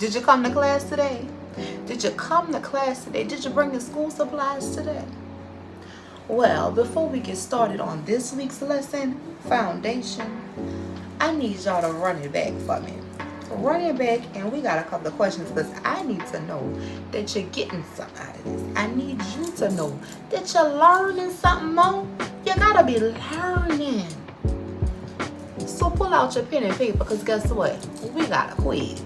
Did you come to class today? Did you come to class today? Did you bring your school supplies today? Well, before we get started on this week's lesson, foundation, I need y'all to run it back for me. Run it back, and we got a couple of questions because I need to know that you're getting something out of this. I need you to know that you're learning something more. You gotta be learning. So pull out your pen and paper because guess what? We got a quiz.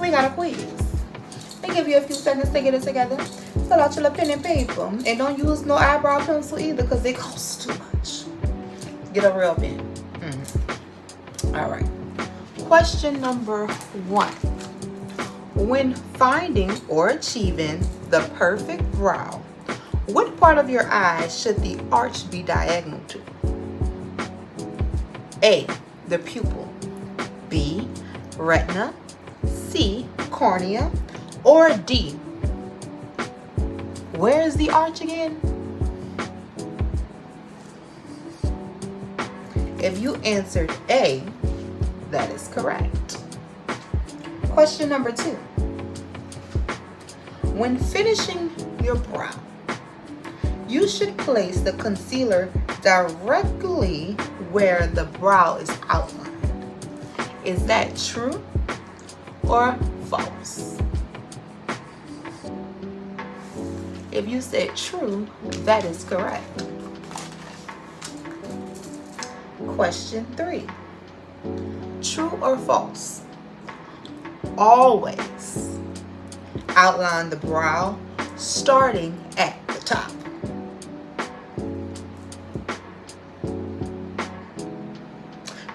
We got a quiz. Let me give you a few seconds to get it together. Pull out your little pen and paper. And don't use no eyebrow pencil either because they cost too much. Get a real pen. All right. Question number 1. When finding or achieving the perfect brow, what part of your eye should the arch be diagonal to? A, the pupil. B, retina. C, cornea. Or D, where is the arch again? If you answered A, that is correct. Question number 2. When finishing your brow, you should place the concealer directly where the brow is outlined. Is that true or false? If you said true, that is correct. Question 3. True or false? Always outline the brow starting at the top.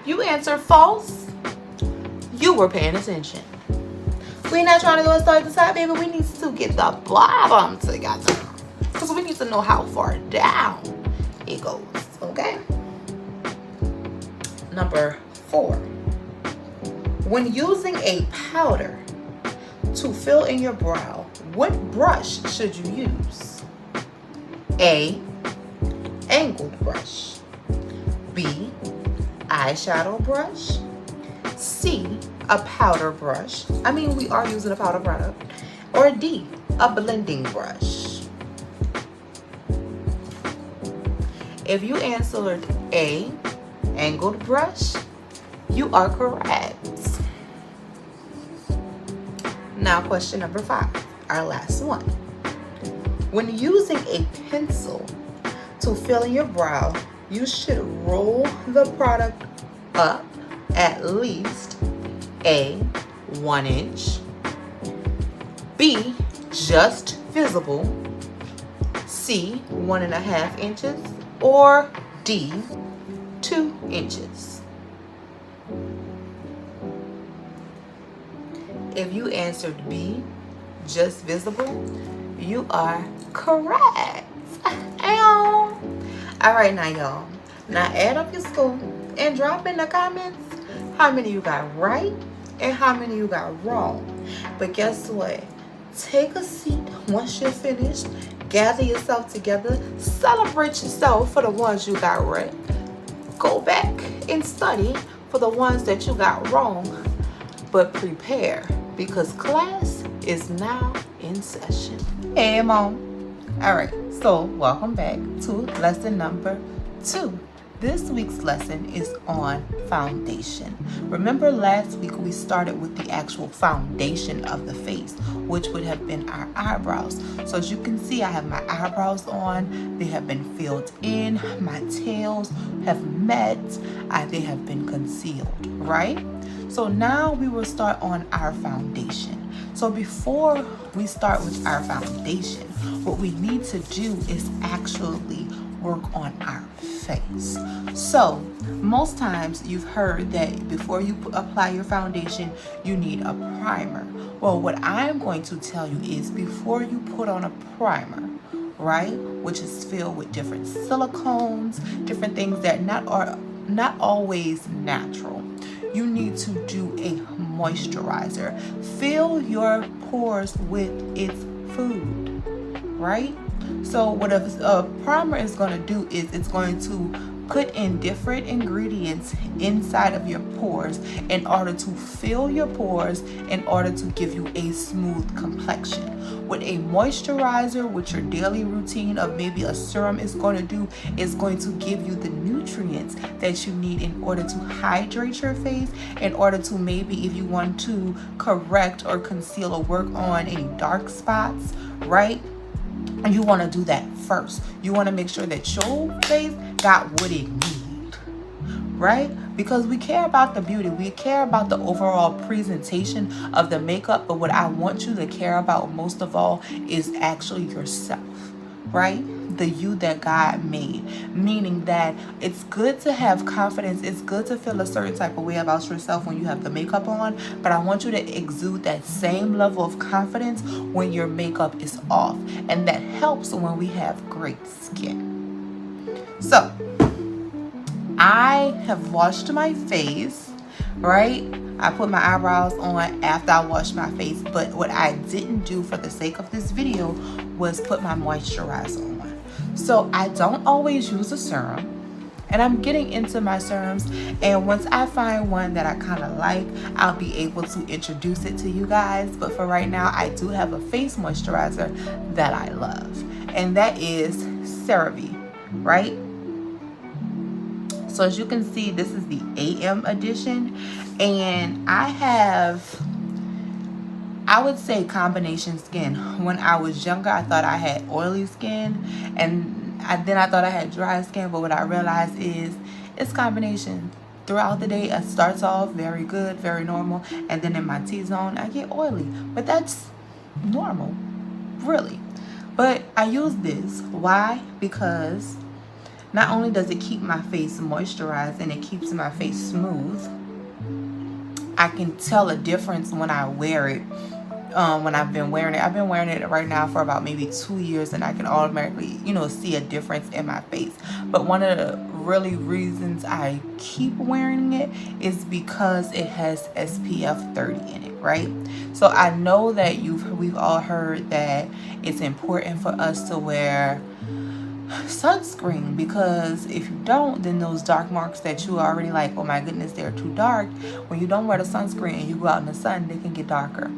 You answer false. You were paying attention. We're not trying to go start at the top, baby. We need to get the bottom together because we need to know how far down it goes, okay? Number 4. When using a powder to fill in your brow, what brush should you use? A, angled brush. B, eyeshadow brush. C, a powder brush. We are using a powder product. Or D, a blending brush. If you answered A, angled brush, you are correct. Now question number 5, our last one. When using a pencil to fill in your brow, you should roll the product up at least A, 1 inch, B, just visible, C, 1.5 inches, or D, 2 inches. If you answered B, just visible, you are correct. All right, now y'all. Now add up your score and drop in the comments how many you got right and how many you got wrong. But guess what? Take a seat once you're finished. Gather yourself together. Celebrate yourself for the ones you got right. Go back and study for the ones that you got wrong. But prepare because class is now in session. Hey, Mom. All right, so welcome back to lesson number 2. This week's lesson is on foundation. Remember last week we started with the actual foundation of the face, which would have been our eyebrows. So as you can see, I have my eyebrows on. They have been filled in. My tails have met. They have been concealed, right? So now we will start on our foundation. So before we start with our foundation, what we need to do is actually work on our face. So most times you've heard that before you apply your foundation, you need a primer. Well, what I'm going to tell you is before you put on a primer, right, which is filled with different silicones, different things that are not always natural, you need to do a moisturizer. Fill your pores with its food, right? So what a primer is going to do is it's going to put in different ingredients inside of your pores in order to fill your pores, in order to give you a smooth complexion. What a moisturizer with your daily routine of maybe a serum is going to do is going to give you the nutrients that you need in order to hydrate your face, in order to maybe if you want to correct or conceal or work on any dark spots, right? And you want to do that first. You want to make sure that your face got what it needs, right? Because we care about the beauty, we care about the overall presentation of the makeup, but what I want you to care about most of all is actually yourself, right? The you that God made. Meaning that it's good to have confidence, it's good to feel a certain type of way about yourself when you have the makeup on, but I want you to exude that same level of confidence when your makeup is off. And that helps when we have great skin. So I have washed my face, right? I put my eyebrows on after I washed my face, but what I didn't do for the sake of this video was put my moisturizer on. So I don't always use a serum, and I'm getting into my serums, and once I find one that I kind of like, I'll be able to introduce it to you guys. But for right now, I do have a face moisturizer that I love, and that is CeraVe, right? So as you can see, this is the AM edition, and I have, I would say, combination skin. When I was younger, I thought I had oily skin, and then I thought I had dry skin, but what I realized is it's combination. Throughout the day, it starts off very good, very normal, and then in my T-zone, I get oily. But that's normal, really. But I use this. Why? Because not only does it keep my face moisturized and it keeps my face smooth, I can tell a difference when I wear it. When I've been wearing it right now for about maybe 2 years, and I can automatically, see a difference in my face. But one of the really reasons I keep wearing it is because it has SPF 30 in it, right? So I know that we've all heard that it's important for us to wear sunscreen, because if you don't, then those dark marks that you are already like, oh my goodness, they're too dark, when you don't wear the sunscreen and you go out in the sun, they can get darker.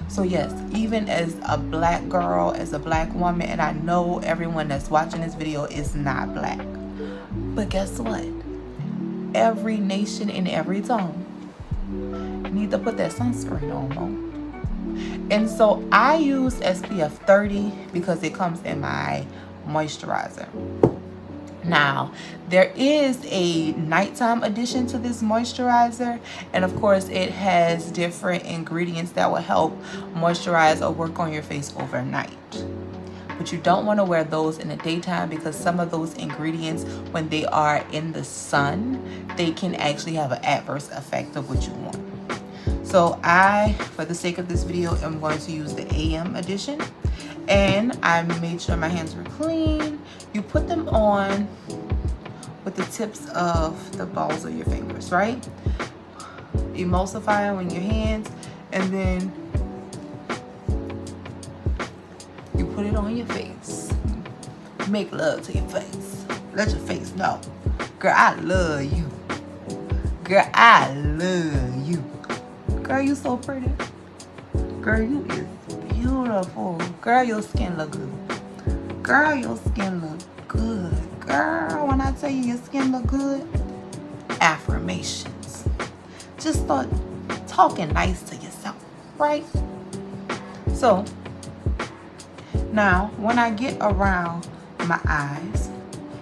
So yes, even as a black girl, as a black woman, and I know everyone that's watching this video is not black, but guess what? Every nation and every tongue need to put that sunscreen on, Mo. And so I use SPF 30 because it comes in my moisturizer. Now, there is a nighttime addition to this moisturizer, and of course it has different ingredients that will help moisturize or work on your face overnight. But you don't want to wear those in the daytime, because some of those ingredients, when they are in the sun, they can actually have an adverse effect of what you want. So I, for the sake of this video, am going to use the AM edition. And I made sure my hands were clean. You put them on with the tips of the balls of your fingers, right? Emulsify them in your hands, and then you put it on your face. Make love to your face. Let your face know, girl, I love you. Girl, I love you. Girl, you so pretty. Girl, you is beautiful. Girl, your skin look good. Girl, your skin look good. Girl, when I tell you your skin look good, affirmations. Just start talking nice to yourself, right? So now when I get around my eyes,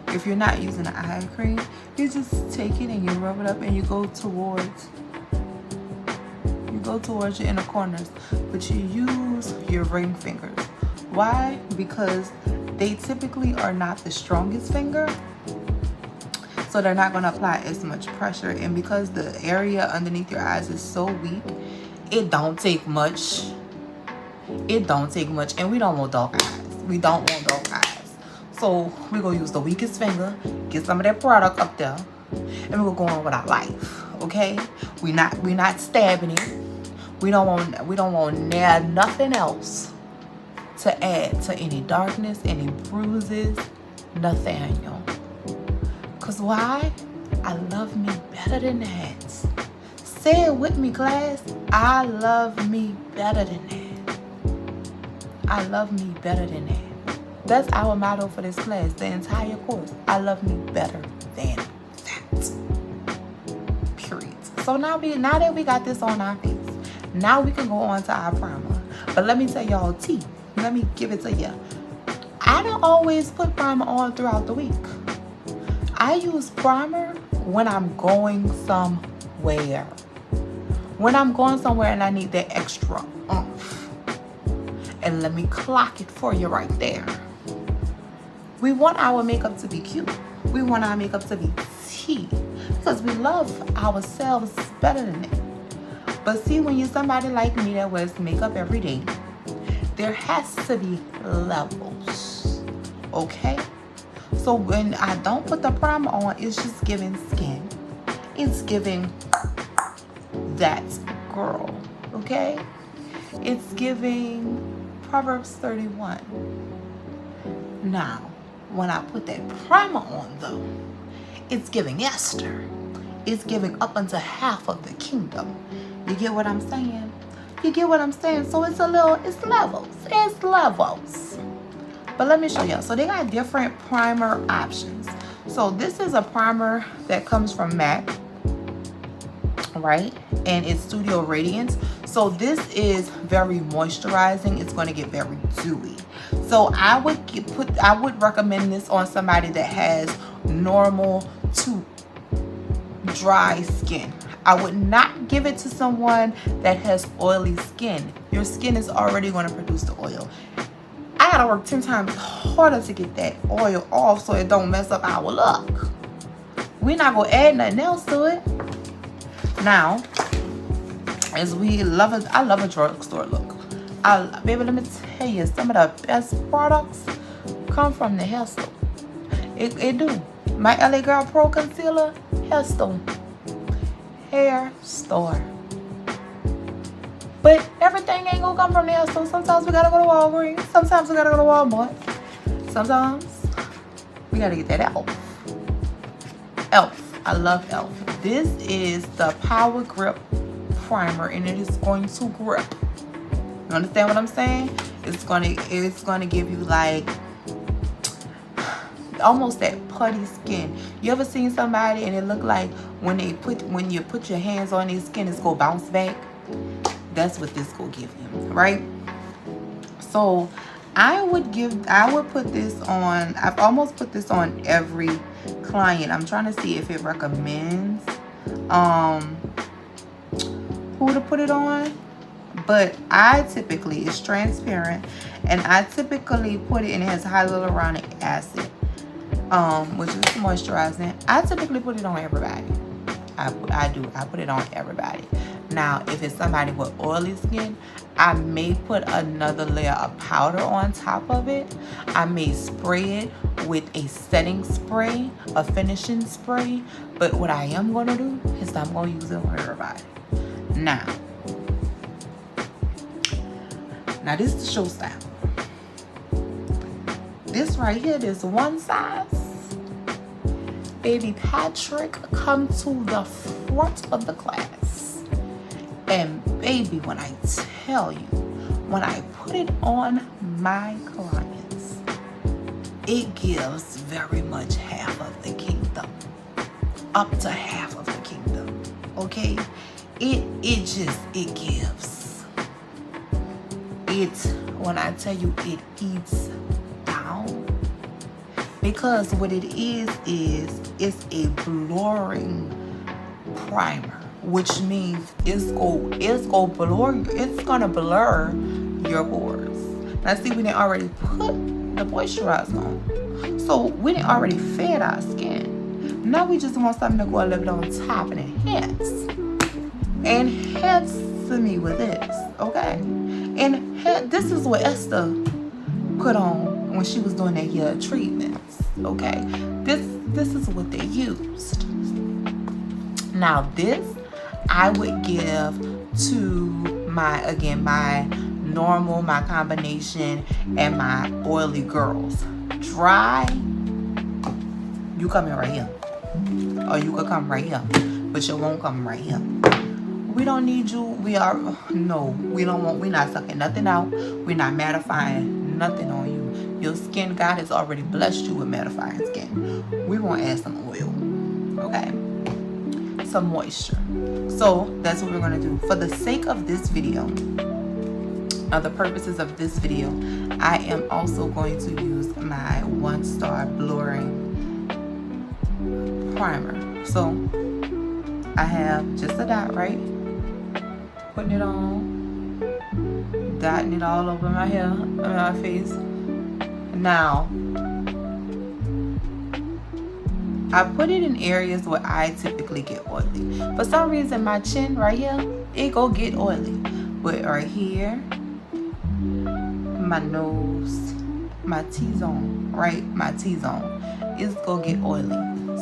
if you're not using an eye cream, you just take it and you rub it up and you go towards your inner corners, but you use your ring fingers. Why? Because they typically are not the strongest finger, so they're not going to apply as much pressure. And because the area underneath your eyes is so weak, it don't take much. It don't take much, and we don't want dark eyes. We don't want dark eyes. So we're going to use the weakest finger, get some of that product up there, and we're going to go on with our life, okay? We're not stabbing it. We don't want nothing else to add to any darkness, any bruises, Nathaniel. Cause why? I love me better than that. Say it with me, class. I love me better than that. I love me better than that. That's our motto for this class, the entire course. I love me better than that. Period. So now that we got this on our face, now we can go on to our primer. But let me tell y'all tea. Let me give it to you. I don't always put primer on throughout the week. I use primer when I'm going somewhere. When I'm going somewhere and I need that extra oomph. And let me clock it for you right there. We want our makeup to be cute. We want our makeup to be tea. Because we love ourselves better than it. But see, when you're somebody like me that wears makeup every day, there has to be levels. Okay? So when I don't put the primer on, it's just giving skin. It's giving that girl. Okay? It's giving Proverbs 31. Now, when I put that primer on though, it's giving Esther. It's giving up unto half of the kingdom. You get what I'm saying? You get what I'm saying? So it's levels. It's levels. But let me show y'all. So they got different primer options. So this is a primer that comes from MAC, right? And it's Studio Radiance. So this is very moisturizing. It's going to get very dewy. So I would recommend this on somebody that has normal to dry skin. I would not give it to someone that has oily skin. Your skin is already going to produce the oil. I gotta work 10 times harder to get that oil off so it don't mess up our look. We're not gonna add nothing else to it. Now, as I love a drugstore look. Baby, let me tell you, some of the best products come from the hair store. It do. My LA Girl Pro Concealer, hair store. Hair store. But everything ain't gonna come from the hair store. Sometimes we gotta go to Walgreens. Sometimes we gotta go to Walmart. Sometimes we gotta get that Elf. I love Elf. This is the Power Grip Primer, and it is going to grip. You understand what I'm saying? It's gonna give you like almost that putty skin. You ever seen somebody and it look like when you put your hands on their skin, it's gonna bounce back? That's what this will give you, right? So I would put this on. I've almost put this on every client. I'm trying to see if it recommends who to put it on. But I typically, it's transparent, and I typically put it, and it has hyaluronic acid, which is moisturizing. I typically put it on everybody. I put it on everybody. Now, if it's somebody with oily skin, I may put another layer of powder on top of it. I may spray it with a setting spray, a finishing spray. But what I am going to do is I'm going to use it on everybody. Now this is the show style. This right here, this one size. Baby Patrick, come to the front of the class. And baby, when I tell you, when I put it on my clients, it gives very much half of the kingdom. Up to half of the kingdom. Okay? It gives. When I tell you, it eats down. Because what it is it's a blurring primer, which means it's gonna blur your pores. Now see, we didn't already put the moisturizer on, so we didn't already fed our skin. Now we just want something to go a little bit on top and enhance me with this, okay? And this is what Esther put on when she was doing their hair treatments, okay? This is what they used. Now this I would give to my normal, my combination, and my oily girls. Dry, you come in right here. or you could come right here, but you won't come right here. We don't need you. We don't want, we're not sucking nothing out. We're not mattifying nothing on you. Your skin, God has already blessed you with mattifying skin. We want to add some oil, okay? Some moisture. So that's what we're going to do. For the sake of this video, the purposes of this video, I am also going to use my One Star Blurring Primer. So I have just a dot, right? Putting it on, dotting it all over my hair, my face. Now, I put it in areas where I typically get oily. For some reason, my chin right here, it go get oily. But right here, my nose, my T-zone, right? My T-zone is gonna get oily.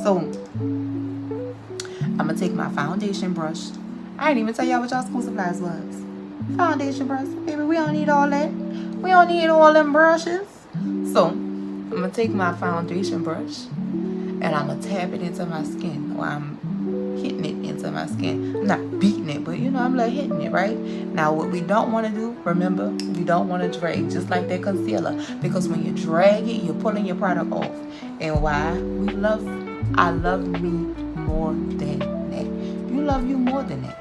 So, I'm gonna take my foundation brush. I didn't even tell y'all what y'all school supplies was. Foundation brush. Baby, we don't need all that. We don't need all them brushes. So, I'm gonna take my foundation brush and I'm gonna tap it into my skin, or I'm hitting it into my skin. I'm not beating it, but you know, I'm like hitting it, right? Now, what we don't want to do, remember, we don't want to drag, just like that concealer, because when you drag it, you're pulling your product off. And why? I love me more than that. You love you more than that.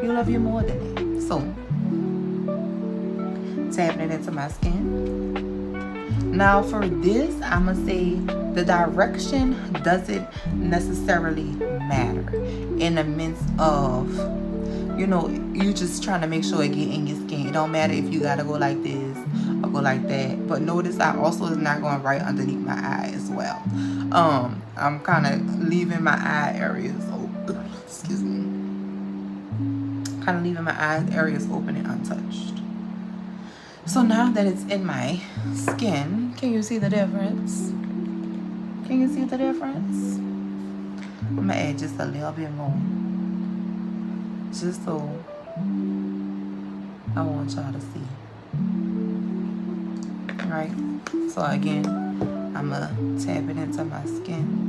You love you more than that. So, tapping it into my skin. Now for this, I'm going to say the direction doesn't necessarily matter in the midst of, you know, you just trying to make sure it get in your skin. It don't matter if you got to go like this or go like that. But notice I also is not going right underneath my eye as well. I'm kind of leaving my eye areas open. Excuse me. Kind of leaving my eye areas open and untouched. So now that it's in my skin, can you see the difference? Can you see the difference? I'm gonna add just a little bit more, just so I want y'all to see. All right. So again, I'm gonna tap it into my skin.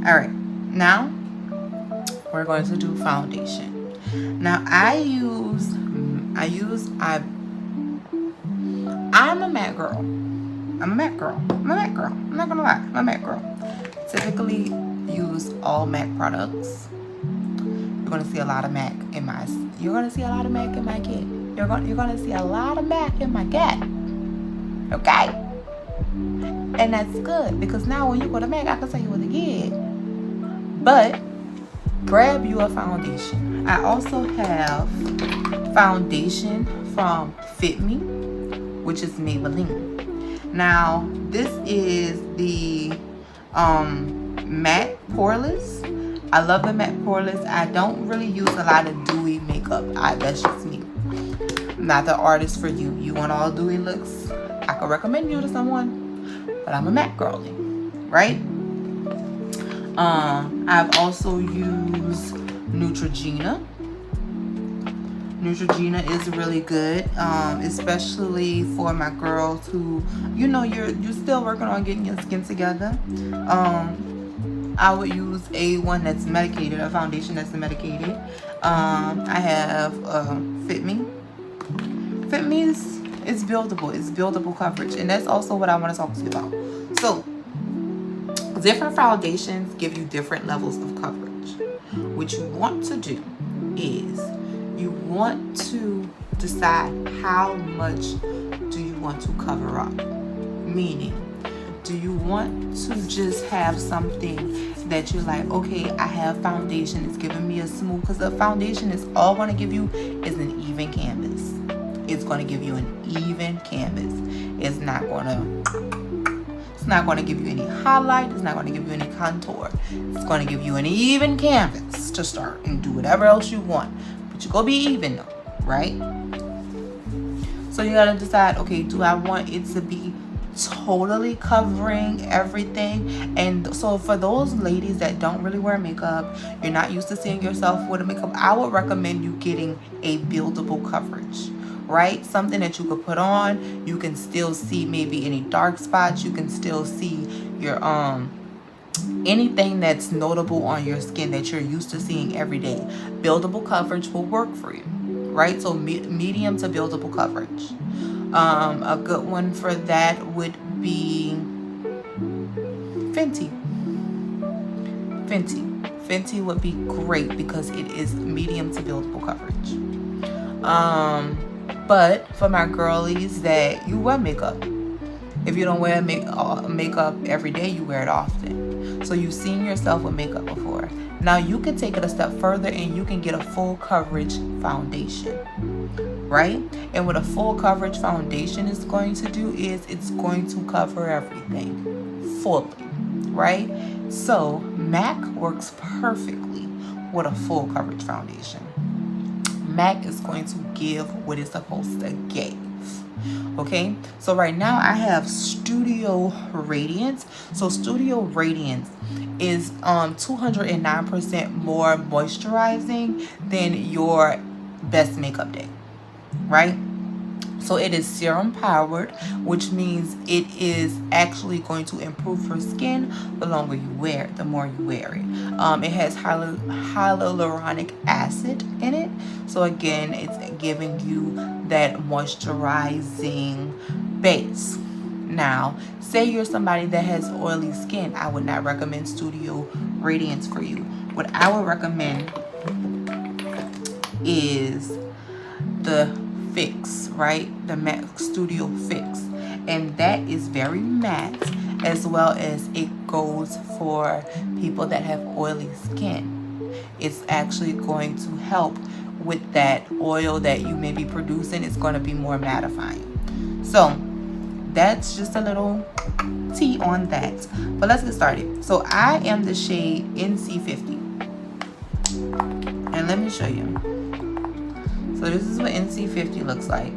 All right, now we're going to do foundation. Now I'm a matte girl. I'm not gonna lie, I'm a matte girl. Typically use all MAC products. You're gonna see a lot of MAC in my. You're gonna see a lot of MAC in my kit. You're gonna see a lot of MAC in my cat. Okay, and that's good because now when you go to MAC, I can tell you what to get. But grab you a foundation. I also have foundation from Fit Me, which is Maybelline. Now this is the matte poreless. I love the matte poreless. I don't really use a lot of dewy makeup. That's just me. I'm not the artist for you. You want all dewy looks? I could recommend you to someone, but I'm a matte girly, right? I've also used Neutrogena. Neutrogena is really good, especially for my girls who, you know, you're still working on getting your skin together. I would use a one that's medicated, a foundation that's medicated. I have Fit Me. Fit Me is buildable. It's buildable coverage, and that's also what I want to talk to you about. So, different foundations give you different levels of coverage. What you want to do is you want to decide how much do you want to cover up. Meaning, do you want to just have something that you're like, okay, I have foundation, it's giving me a smooth, because the foundation is all going to give you is an even canvas. It's going to give you an even canvas. It's not going to give you any highlight. It's not going to give you any contour. It's going to give you an even canvas to start and do whatever else you want. But you're going to be even though, right? So you got to decide, okay, do I want it to be totally covering everything. And so for those ladies that don't really wear makeup, you're not used to seeing yourself with a makeup, I would recommend you getting a buildable coverage, right? Something that you could put on, you can still see maybe any dark spots, you can still see your anything that's notable on your skin that you're used to seeing every day. Buildable coverage will work for you, right? So medium to buildable coverage. A good one for that would be Fenty. Fenty would be great because it is medium to buildable coverage. But for my girlies that you wear makeup, if you don't wear makeup every day, you wear it often. So you've seen yourself with makeup before. Now you can take it a step further and you can get a full coverage foundation, right? And what a full coverage foundation is going to do is it's going to cover everything fully, right? So MAC works perfectly with a full coverage foundation. MAC is going to give what it's supposed to give. Okay, so right now I have Studio Radiance. So Studio Radiance is 209% more moisturizing than your best makeup day, right? So it is serum powered, which means it is actually going to improve your skin the longer you wear it, the more you wear it. It has hyaluronic acid in it. So again, it's giving you that moisturizing base. Now, say you're somebody that has oily skin, I would not recommend Studio Radiance for you. What I would recommend is the Fix, right? The MAC Studio Fix. And that is very matte, as well as it goes for people that have oily skin. It's actually going to help with that oil that you may be producing. It's going to be more mattifying. So that's just a little tea on that. But let's get started. So I am the shade NC50. And let me show you. So this is what NC50 looks like.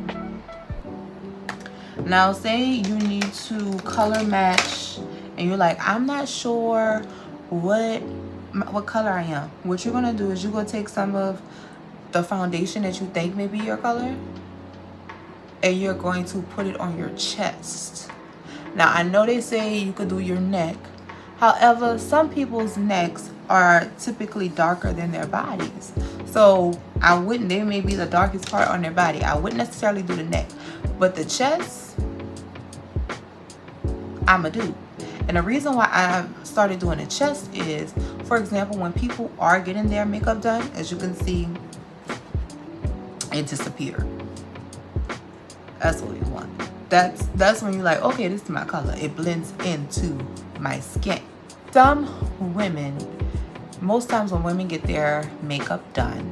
Now say you need to color match and you're like, I'm not sure what color I am. What you're gonna do is you're gonna take some of the foundation that you think may be your color and you're going to put it on your chest. Now I know they say you could do your neck. However, some people's necks are typically darker than their bodies. So they may be the darkest part on their body. I wouldn't necessarily do the neck, but the chest, I'ma do. And the reason why I started doing the chest is, for example, when people are getting their makeup done, as you can see, it disappeared. That's what you want. That's when you're like, okay, this is my color. It blends into my skin. Some women, most times when women get their makeup done,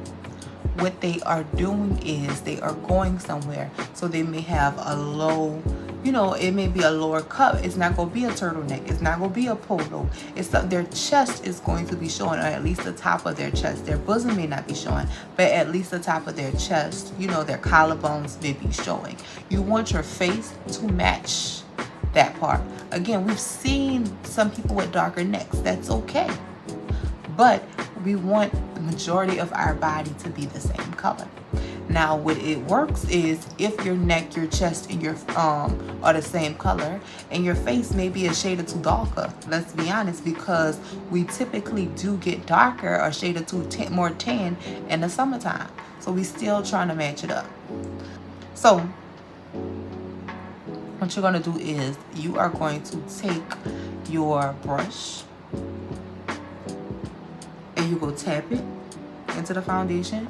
what they are doing is they are going somewhere. So they may have a low, it may be a lower cut. It's not going to be a turtleneck. It's not going to be a polo. Their chest is going to be showing, or at least the top of their chest. Their bosom may not be showing, but at least the top of their chest, their collarbones may be showing. You want your face to match that part. Again, we've seen some people with darker necks. That's okay. But we want the majority of our body to be the same color. Now, what it works is if your neck, your chest, and your are the same color, and your face may be a shade or two darker. Let's be honest, because we typically do get darker, or shade or two more tan in the summertime. So we still trying to match it up. So what you're gonna do is you are going to take your brush and you go tap it into the foundation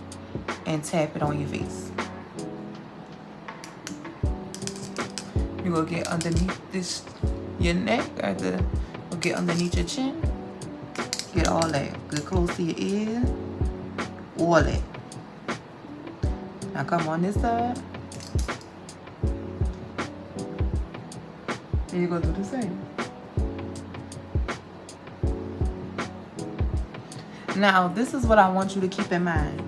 and tap it on your face. You go get underneath your neck, or get underneath your chin. Get all that. Get close to your ear. All that. Now come on this side. And you go do the same. Now, this is what I want you to keep in mind.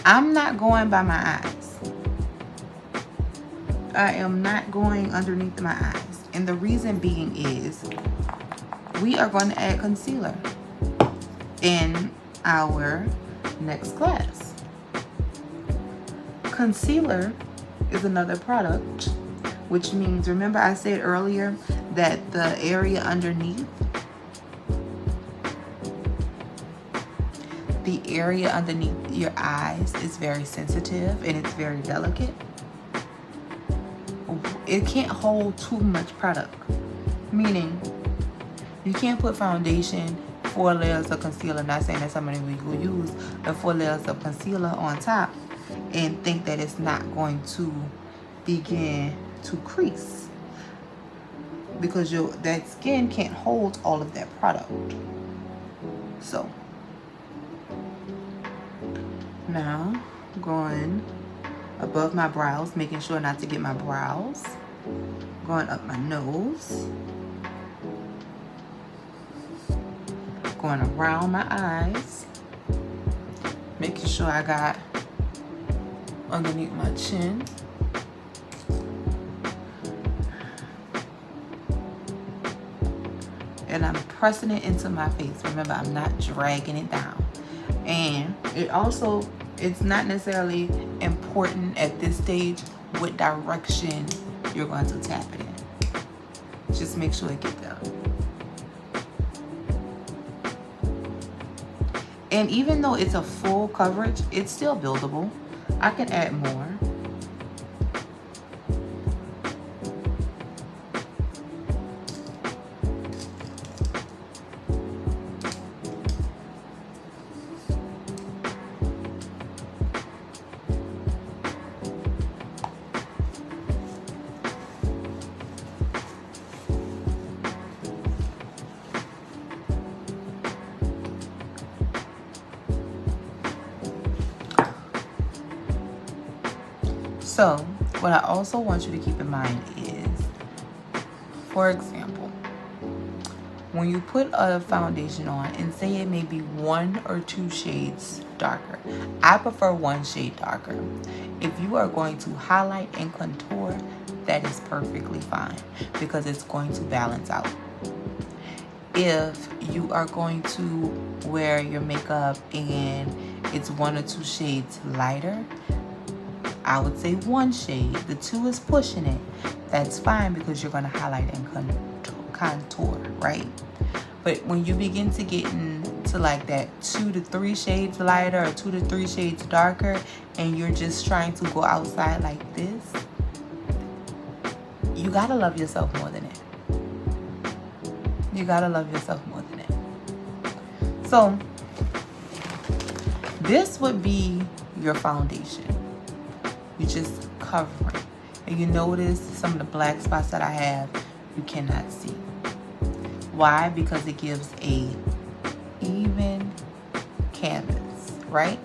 I'm not going by my eyes. I am not going underneath my eyes. And the reason being is we are going to add concealer in our next class. Concealer is another product, which means, remember I said earlier that the area underneath, your eyes is very sensitive and it's very delicate. It can't hold too much product, meaning you can't put foundation, 4 layers of concealer, not saying that somebody will use the 4 layers of concealer on top and think that it's not going to begin to crease, because that skin can't hold all of that product. So now going above my brows, making sure not to get my brows, going up my nose, going around my eyes, making sure I got underneath my chin, and I'm pressing it into my face. Remember, I'm not dragging it down. And it's not necessarily important at this stage what direction you're going to tap it in. Just make sure it gets there. And even though it's a full coverage, it's still buildable. I can add more. So what I also want you to keep in mind is, for example, when you put a foundation on and say it may be 1 or 2 shades darker, I prefer 1 shade darker. If you are going to highlight and contour, that is perfectly fine because it's going to balance out. If you are going to wear your makeup and it's 1 or 2 shades lighter, I would say 1 shade. The 2 is pushing it. That's fine because you're going to highlight and contour, right? But when you begin to get into like that 2 to 3 shades lighter or 2 to 3 shades darker, and you're just trying to go outside like this, you gotta love yourself more than it. You gotta love yourself more than it. So this would be your foundation. You just cover it. And you notice some of the black spots that I have, you cannot see. Why? Because it gives a even canvas, right?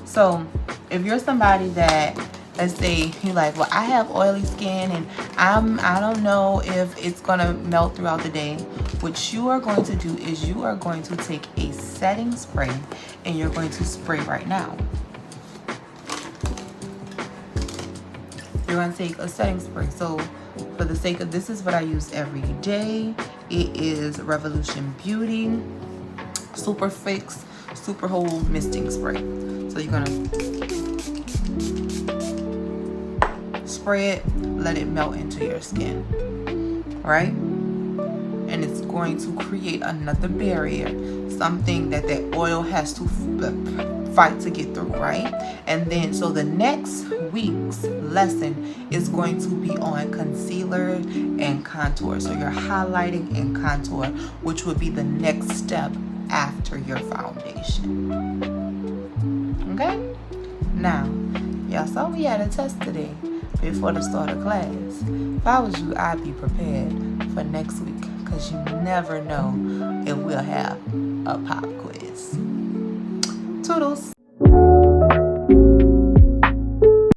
So if you're somebody that, let's say you're like, well, I have oily skin and I don't know if it's gonna melt throughout the day. What you are going to do is you are going to take a setting spray and you're going to spray right now. You're going to take a setting spray. So for the sake of this is what I use every day. It is Revolution Beauty Super Fix Super Hold Misting Spray. So you're going to spray it, let it melt into your skin, right? And it's going to create another barrier, something that oil has to fight to get through, right? And then so the next week's lesson is going to be on concealer and contour. So you're highlighting and contour, which would be the next step after your foundation. Okay? Now, y'all saw we had a test today before the start of class. If I was you, I'd be prepared for next week, because you never know if we'll have a pop quiz. Toodles.